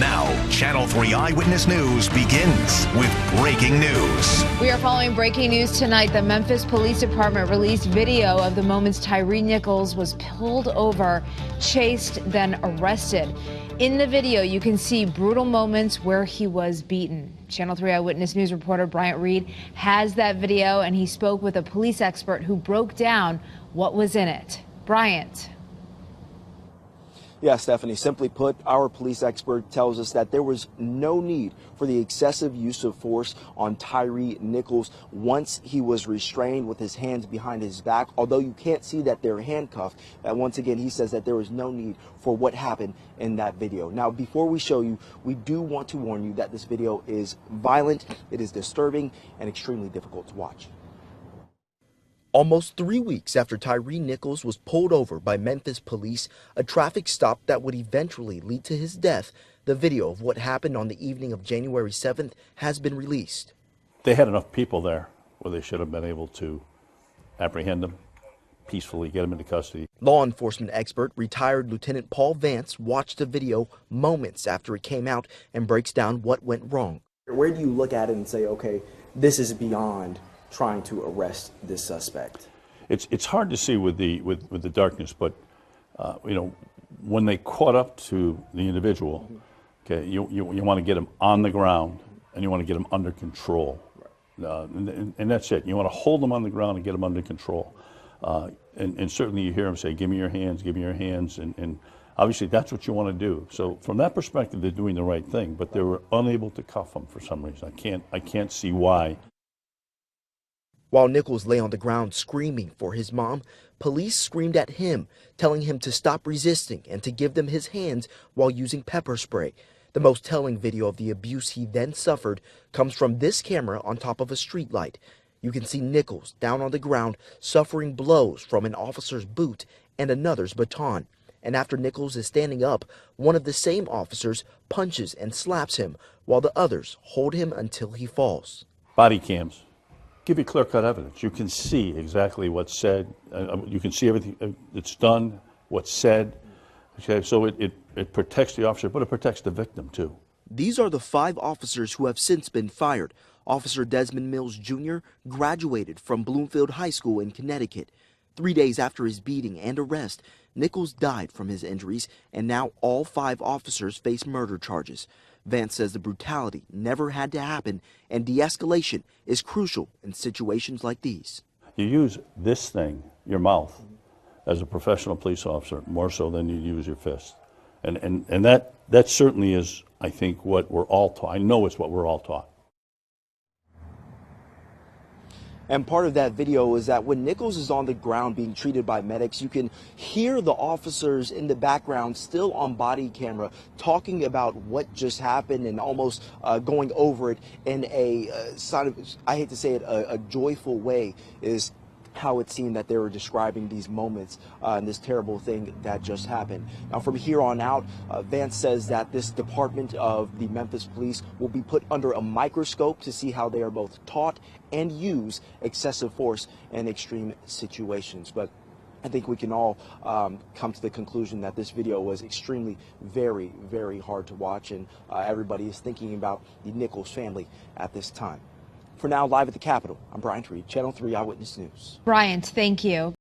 Now, Channel 3 Eyewitness News begins with breaking news. We are following breaking news tonight. The Memphis Police Department released video of the moments Tyre Nichols was pulled over, chased, then arrested. In the video, you can see brutal moments where he was beaten. Channel 3 Eyewitness News reporter Bryant Reed has that video, and he spoke with a police expert who broke down what was in it. Bryant. Yeah, Stephanie, simply put, our police expert tells us that there was no need for the excessive use of force on Tyre Nichols once he was restrained with his hands behind his back. Although you can't see that they're handcuffed, once again, he says that there was no need for what happened in that video. Now, before we show you, we do want to warn you that this video is violent, it is disturbing, and extremely difficult to watch. Almost 3 weeks after Tyre Nichols was pulled over by Memphis police, a traffic stop that would eventually lead to his death, the video of what happened on the evening of January 7th has been released. They had enough people there where they should have been able to apprehend him, peacefully get him into custody. Law enforcement expert retired Lieutenant Paul Vance watched the video moments after it came out and breaks down what went wrong. Where do you look at it and say, okay, this is beyond trying to arrest this suspect? It's hard to see with the darkness, but you know, when they caught up to the individual, okay, you want to get him on the ground and you want to get him under control, and that's it. You want to hold him on the ground and get him under control, and certainly you hear him say, "Give me your hands, give me your hands," and obviously that's what you want to do. So from that perspective, they're doing the right thing, but they were unable to cuff him for some reason. I can't see why. While Nichols lay on the ground screaming for his mom, police screamed at him, telling him to stop resisting and to give them his hands while using pepper spray. The most telling video of the abuse he then suffered comes from this camera on top of a streetlight. You can see Nichols down on the ground suffering blows from an officer's boot and another's baton. And after Nichols is standing up, one of the same officers punches and slaps him while the others hold him until he falls. Body cams give you clear-cut evidence. You can see exactly what's said. You can see everything that's done, what's said. Okay, so it protects the officer, but it protects the victim too. These are the 5 officers who have since been fired. Officer Desmond Mills Jr. graduated from Bloomfield High School in Connecticut. 3 days after his beating and arrest, Nichols died from his injuries, and now all 5 officers face murder charges. Vance says the brutality never had to happen, and de-escalation is crucial in situations like these. You use this thing, your mouth, as a professional police officer, more so than you use your fist. And that certainly is, I think, what we're all taught. I know it's what we're all taught. And part of that video is that when Nichols is on the ground being treated by medics, you can hear the officers in the background still on body camera talking about what just happened and almost going over it in a sort of, I hate to say it, a joyful way is how it seemed that they were describing these moments and this terrible thing that just happened. Now, from here on out, Vance says that this department of the Memphis Police will be put under a microscope to see how they are both taught and use excessive force in extreme situations. But I think we can all come to the conclusion that this video was extremely, very, very hard to watch, and everybody is thinking about the Nichols family at this time. For now, live at the Capitol, I'm Bryant Reed, Channel 3 Eyewitness News. Bryant, thank you.